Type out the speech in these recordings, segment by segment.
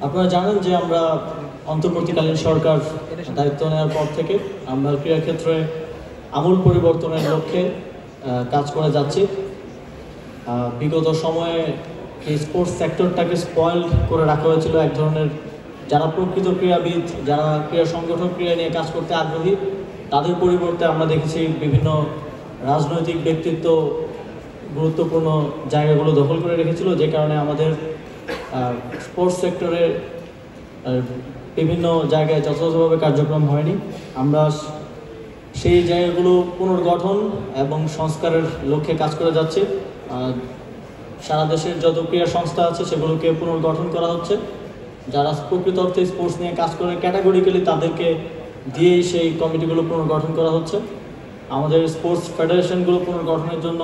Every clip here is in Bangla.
আপনারা জানেন যে আমরা অন্তর্বর্তীকালীন সরকার দায়িত্ব নেওয়ার পর থেকে আমরা ক্রীড়াক্ষেত্রে আমূল পরিবর্তনের লক্ষ্যে কাজ করে যাচ্ছি। বিগত সময়ে এই স্পোর্টস সেক্টরটাকে স্পয়েলড করে রাখা হয়েছিল এক ধরনের যারা প্রকৃত ক্রীড়াবিদ, যারা ক্রীড়া সংগঠন, ক্রীড়া নিয়ে কাজ করতে আগ্রহী, তাদের পরিবর্তে আমরা দেখেছি বিভিন্ন রাজনৈতিক ব্যক্তিত্ব গুরুত্বপূর্ণ জায়গাগুলো দখল করে রেখেছিল, যে কারণে আমাদের স্পোর্টস সেক্টরে বিভিন্ন জায়গায় যথাযথভাবে কার্যক্রম হয়নি। আমরা সেই জায়গাগুলো পুনর্গঠন এবং সংস্কারের লক্ষ্যে কাজ করে যাচ্ছি। সারা দেশের যত ক্রীড়া সংস্থা আছে সেগুলোকে পুনর্গঠন করা হচ্ছে। যারা প্রকৃত অর্থে স্পোর্টস নিয়ে কাজ করে ক্যাটাগরিক্যালি তাদেরকে দিয়েই সেই কমিটিগুলো পুনর্গঠন করা হচ্ছে। আমাদের স্পোর্টস ফেডারেশনগুলো পুনর্গঠনের জন্য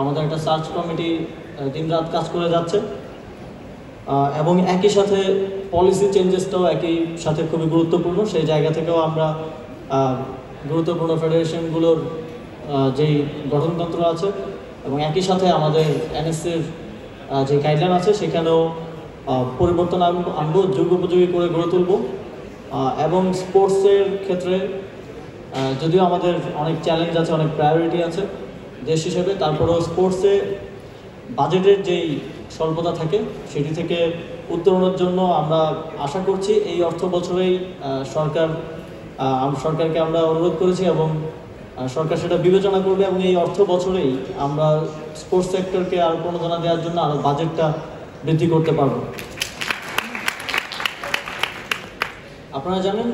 আমাদের একটা সার্চ কমিটি দিনরাত কাজ করে যাচ্ছে, এবং একই সাথে পলিসি চেঞ্জেসটাও একই সাথে খুবই গুরুত্বপূর্ণ। সেই জায়গা থেকেও আমরা গুরুত্বপূর্ণ ফেডারেশনগুলোর যেই গঠনতন্ত্র আছে এবং একই সাথে আমাদের এনএসসির যে গাইডলাইন আছে সেখানেও পরিবর্তন আনবো, যুগোপযোগী করে গড়ে তুলব। এবং স্পোর্টসের ক্ষেত্রে যদিও আমাদের অনেক চ্যালেঞ্জ আছে, অনেক প্রায়োরিটি আছে দেশ হিসেবে, তারপরেও স্পোর্টসে বাজেটের যেই স্বল্পতা থাকে সেটি থেকে উত্তরণের জন্য আমরা আশা করছি এই অর্থ বছরেই সরকারকে আমরা অনুরোধ করেছি এবং সরকার সেটা বিবেচনা করবে এবং এই অর্থ বছরেই আমরা স্পোর্টস সেক্টরকে আরও প্রণোদনা দেওয়ার জন্য আরও বাজেটটা বৃদ্ধি করতে পারব। আপনারা জানেন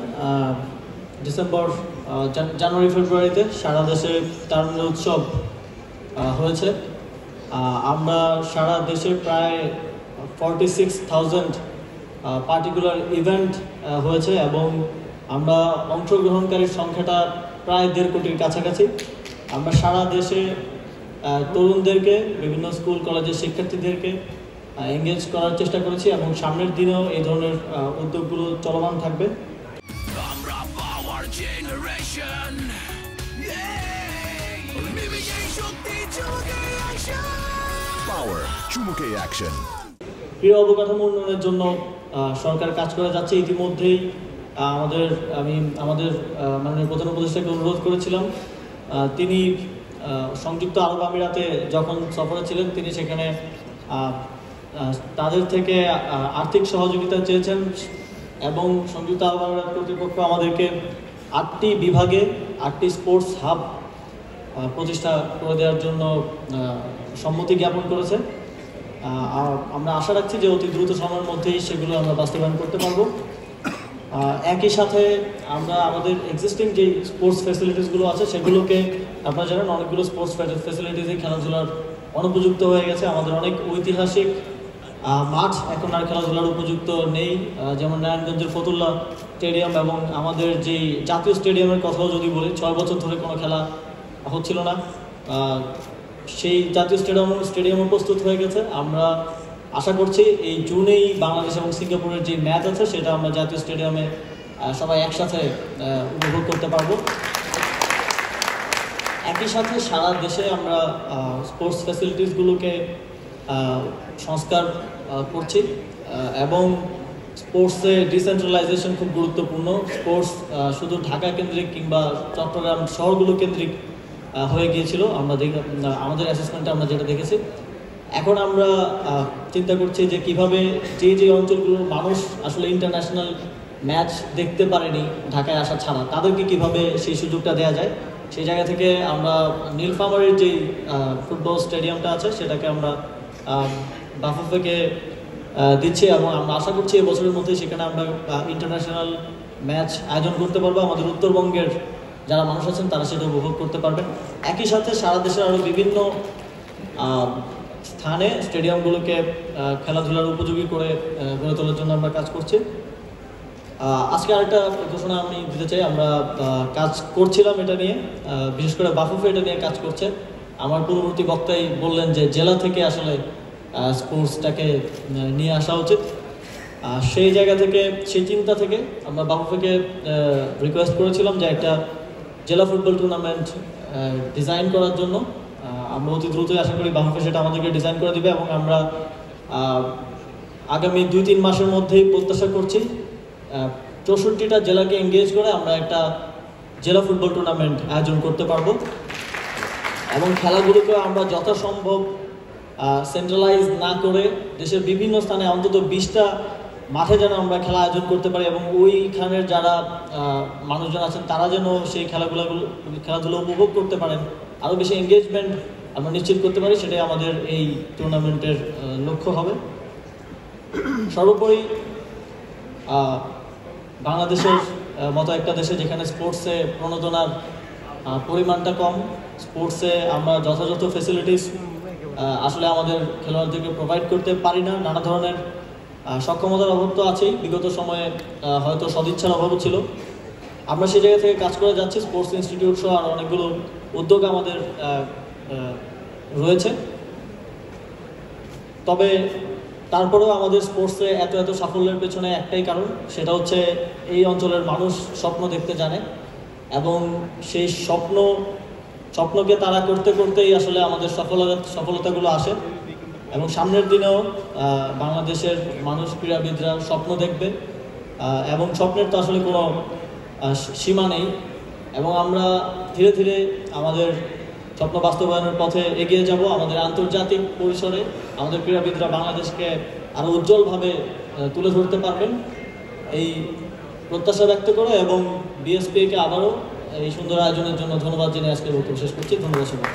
জানুয়ারি ফেব্রুয়ারিতে সারা দেশে টার্মিনাল উৎসব হয়েছে। আমরা সারা দেশে প্রায় 46,000 পার্টিকুলার ইভেন্ট হয়েছে এবং আমরা অংশগ্রহণকারীর সংখ্যাটা প্রায় 1.5 কোটির কাছাকাছি। আমরা সারা দেশে তরুণদেরকে, বিভিন্ন স্কুল কলেজের শিক্ষার্থীদেরকে এঙ্গেজ করার চেষ্টা করেছি এবং সামনের দিনেও এই ধরনের উদ্যোগগুলো চলমান থাকবে। ক্রীড়া অবকাঠামো উন্নয়নের জন্য সরকার কাজ করে যাচ্ছে। ইতিমধ্যেই আমাদের মাননীয় প্রধান উপদেষ্টাকে অনুরোধ করেছিলাম, তিনি সংযুক্ত আরব আমিরাতে যখন সফরে ছিলেন তিনি সেখানে তাদের থেকে আর্থিক সহযোগিতা চেয়েছেন এবং সংযুক্ত আরব আমিরাত কর্তৃপক্ষ আমাদেরকে 8টি বিভাগে 8টি স্পোর্টস হাব প্রতিষ্ঠা করে দেওয়ার জন্য সম্মতি জ্ঞাপন করেছে। আর আমরা আশা রাখছি যে অতি দ্রুত সময়ের মধ্যেই সেগুলো আমরা বাস্তবায়ন করতে পারবো। একই সাথে আমরা আমাদের এক্সিস্টিং যে স্পোর্টস ফ্যাসিলিটিসগুলো আছে সেগুলোকে, আপনারা জানেন অনেকগুলো স্পোর্টস ফ্যাসিলিটিসই খেলাধুলার অনুপযুক্ত হয়ে গেছে। আমাদের অনেক ঐতিহাসিক মাঠ এখন আর খেলাধুলার উপযুক্ত নেই, যেমন নারায়ণগঞ্জের ফতুল্লা স্টেডিয়াম এবং আমাদের যেই জাতীয় স্টেডিয়ামের কথাও যদি বলি, 6 বছর ধরে কোনো খেলা হচ্ছিল না। সেই জাতীয় স্টেডিয়ামও প্রস্তুত হয়ে গেছে। আমরা আশা করছি এই জুনেই বাংলাদেশ এবং সিঙ্গাপুরের যে ম্যাচ আছে সেটা আমরা জাতীয় স্টেডিয়ামে সবাই একসাথে উপভোগ করতে পারবো। একই সাথে সারা দেশে আমরা স্পোর্টস ফ্যাসিলিটিসগুলোকে সংস্কার করছি এবং স্পোর্টসে ডিসেন্ট্রালাইজেশন খুব গুরুত্বপূর্ণ। স্পোর্টস শুধু ঢাকা কেন্দ্রিক কিংবা চট্টগ্রাম শহরগুলো কেন্দ্রিক হয়ে গিয়েছিল আমাদের অ্যাসেসমেন্টে আমরা যেটা দেখেছি। এখন আমরা চিন্তা করছি যে কিভাবে যে অঞ্চলগুলোর মানুষ আসলে ইন্টারন্যাশনাল ম্যাচ দেখতে পারেনি ঢাকায় আসা ছাড়া, তাদেরকে কিভাবে সেই সুযোগটা দেওয়া যায়। সেই জায়গা থেকে আমরা নীলফামারীর যেই ফুটবল স্টেডিয়ামটা আছে সেটাকে আমরা বাফুফেকে দিচ্ছি এবং আমরা আশা করছি এই বছরের মধ্যে সেখানে আমরা ইন্টারন্যাশনাল ম্যাচ আয়োজন করতে পারবো। আমাদের উত্তরবঙ্গের যারা মানুষ আছেন তারা সেটা উপভোগ করতে পারবেন। একই সাথে সারা দেশের আরও বিভিন্ন স্থানে স্টেডিয়ামগুলোকে খেলাধুলার উপযোগী করে গড়ে তোলার জন্য আমরা কাজ করছি। আজকে আরেকটা ঘোষণা আমি দিতে চাই, আমরা কাজ করছিলাম এটা নিয়ে, বিশেষ করে বাফুফে এটা নিয়ে কাজ করছে। আমার পূর্ববর্তী বক্তাই বললেন যে জেলা থেকে আসলে স্পোর্টসটাকে নিয়ে আসা উচিত। সেই জায়গা থেকে, সেই চিন্তা থেকে আমরা বাফুফেকে রিকোয়েস্ট করেছিলাম যে একটা জেলা ফুটবল টুর্নামেন্ট ডিজাইন করার জন্য। আমরা অতি দ্রুতই আশা করি বাফুফে সেটা আমাদেরকে ডিজাইন করে দিবে এবং আমরা আগামী 2-3 মাসের মধ্যেই প্রত্যাশা করছি 64টা জেলাকে এঙ্গেজ করে আমরা একটা জেলা ফুটবল টুর্নামেন্ট আয়োজন করতে পারবো এবং খেলাগুলোকে আমরা যথাসম্ভব সেন্ট্রালাইজ না করে দেশের বিভিন্ন স্থানে অন্তত 20টা মাঠে যেন আমরা খেলা আয়োজন করতে পারি এবং ওইখানের যারা মানুষজন আছেন তারা যেন সেই খেলাধুলো উপভোগ করতে পারেন, আরও বেশি এঙ্গেজমেন্ট আমরা নিশ্চিত করতে পারি, সেটাই আমাদের এই টুর্নামেন্টের লক্ষ্য হবে। সর্বোপরি বাংলাদেশের মতো একটা দেশে যেখানে স্পোর্টসে প্রণোদনার পরিমাণটা কম, স্পোর্টসে আমরা যথাযথ ফেসিলিটিস আসলে আমাদের খেলোয়াড়দেরকে প্রোভাইড করতে পারি না, নানা ধরনের সক্ষমতার অভাব তো আছেই, বিগত সময়ে হয়তো সদিচ্ছার অভাবও ছিল। আমরা সেই জায়গা থেকে কাজ করে যাচ্ছি, স্পোর্টস ইনস্টিটিউট সহ আর অনেকগুলো উদ্যোগ আমাদের রয়েছে। তবে তারপরেও আমাদের স্পোর্টসে এত সাফল্যের পেছনে একটাই কারণ, সেটা হচ্ছে এই অঞ্চলের মানুষ স্বপ্ন দেখতে জানে এবং সেই স্বপ্নকে তারা করতে করতেই আসলে আমাদের সফলতাগুলো আসে এবং সামনের দিনেও বাংলাদেশের মানুষ ক্রীড়াবিদরা স্বপ্ন দেখবে এবং স্বপ্নের তো আসলে কোনো সীমা নেই এবং আমরা ধীরে ধীরে আমাদের স্বপ্ন বাস্তবায়নের পথে এগিয়ে যাব। আমাদের আন্তর্জাতিক পরিসরে আমাদের ক্রীড়াবিদরা বাংলাদেশকে আরও উজ্জ্বলভাবে তুলে ধরতে পারবেন, এই প্রত্যাশা ব্যক্ত করে এবং বিএসপিকে আবারও এই সুন্দর আয়োজনের জন্য ধন্যবাদ জানিয়ে আজকের বক্তব্য শেষ করছি। ধন্যবাদ সবাই।